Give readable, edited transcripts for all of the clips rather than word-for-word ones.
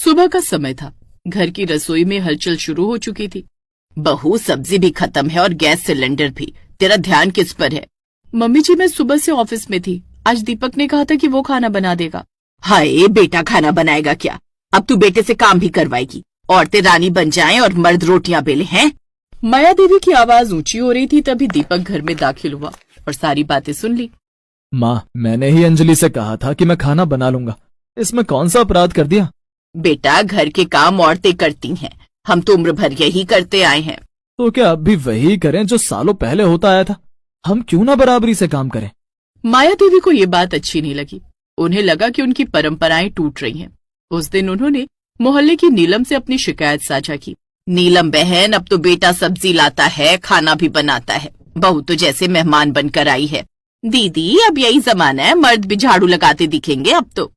सुबह का समय था। घर की रसोई में हलचल शुरू हो चुकी थी। बहू, सब्जी भी खत्म है और गैस सिलेंडर भी। तेरा ध्यान किस पर है? मम्मी जी, मैं सुबह से ऑफिस में थी। आज दीपक ने कहा था कि वो खाना बना देगा। हाय, बेटा खाना बनाएगा क्या? अब तू बेटे से काम भी करवाएगी। औरतें रानी बन जाएं और मर्द रोटियां बेले हैं। माया देवी की आवाज ऊंची हो रही थी। तभी दीपक घर में दाखिल हुआ और सारी बातें सुन ली। माँ, मैंने ही अंजलि से कहा था कि मैं खाना बना लूंगा। इसमें कौन सा अपराध कर दिया? बेटा, घर के काम औरतें करती हैं। हम तो उम्र भर यही करते आए हैं। तो क्या अब भी वही करें जो सालों पहले होता आया था? हम क्यों ना बराबरी से काम करें? माया देवी को ये बात अच्छी नहीं लगी। उन्हें लगा कि उनकी परंपराएं टूट रही हैं। उस दिन उन्होंने मोहल्ले की नीलम से अपनी शिकायत साझा की। नीलम बहन, अब तो बेटा सब्जी लाता है, खाना भी बनाता है। बहू तो जैसे मेहमान बनकर आई है। दीदी, अब यही जमाना है, मर्द भी झाड़ू लगाते दिखेंगे अब तो।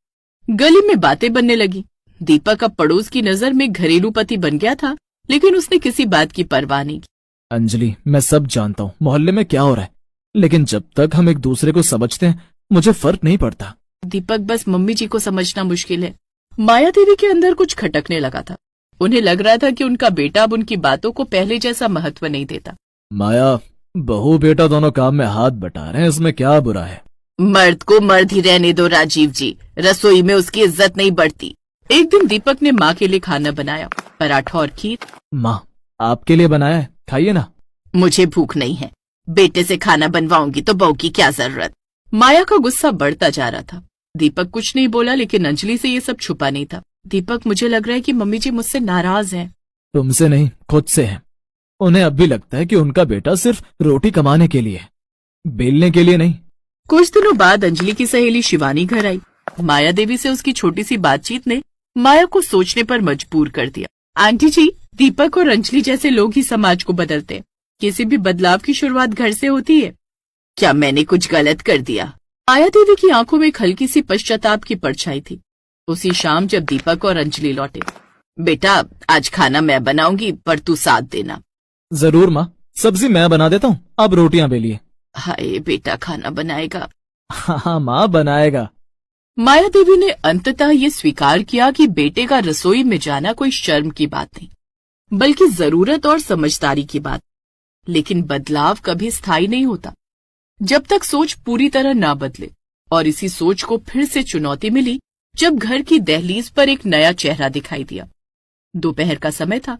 गली में बातें बनने लगी। दीपक अब पड़ोस की नजर में घरेलू पति बन गया था, लेकिन उसने किसी बात की परवाह नहीं की। अंजलि, मैं सब जानता हूँ मोहल्ले में क्या हो रहा है, लेकिन जब तक हम एक दूसरे को समझते हैं मुझे फर्क नहीं पड़ता। दीपक, बस मम्मी जी को समझना मुश्किल है। माया देवी के अंदर कुछ खटकने लगा था। उन्हें लग रहा था कि उनका बेटा अब उनकी बातों को पहले जैसा महत्व नहीं देता। माया, बहू बेटा दोनों काम में हाथ बटा रहे हैं, इसमें क्या बुरा है? मर्द को मर्द ही रहने दो राजीव जी। रसोई में उसकी इज्जत नहीं बढ़ती। एक दिन दीपक ने माँ के लिए खाना बनाया, पराठा और खीर। माँ, आपके लिए बनाया है, खाइए ना। मुझे भूख नहीं है। बेटे से खाना बनवाऊंगी तो बहू की क्या जरूरत? माया का गुस्सा बढ़ता जा रहा था। दीपक कुछ नहीं बोला, लेकिन अंजलि से ये सब छुपा नहीं था। दीपक, मुझे लग रहा है कि मम्मी जी मुझसे नाराज हैं। तुमसे नहीं, खुद से है। उन्हें अब भी लगता है कि उनका बेटा सिर्फ रोटी कमाने के लिए है, बेलने के लिए नहीं। कुछ दिनों बाद अंजलि की सहेली शिवानी घर आई। माया देवी से उसकी छोटी सी बातचीत ने माया को सोचने पर मजबूर कर दिया। आंटी जी, दीपक और अंजलि जैसे लोग ही समाज को बदलते हैं। किसी भी बदलाव की शुरुआत घर से होती है। क्या मैंने कुछ गलत कर दिया? माया देवी की आंखों में एक हल्की सी पश्चाताप की परछाई थी। उसी शाम जब दीपक और अंजलि लौटे। बेटा, आज खाना मैं बनाऊंगी, पर तू साथ देना। जरूर माँ, सब्जी मैं बना देता हूँ, आप रोटियां बेलिए। हाय, बेटा खाना बनाएगा? हाँ माँ, बनाएगा। माया देवी ने अंततः ये स्वीकार किया कि बेटे का रसोई में जाना कोई शर्म की बात नहीं, बल्कि जरूरत और समझदारी की बात। लेकिन बदलाव कभी स्थायी नहीं होता जब तक सोच पूरी तरह ना बदले। और इसी सोच को फिर से चुनौती मिली जब घर की दहलीज पर एक नया चेहरा दिखाई दिया। दोपहर का समय था।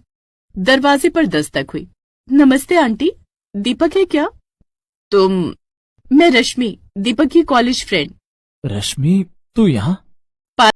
दरवाजे पर दस्तक हुई। नमस्ते आंटी, दीपक है क्या? तुम? मैं रश्मि, दीपक की कॉलेज फ्रेंड। रश्मि, तू यहाँ?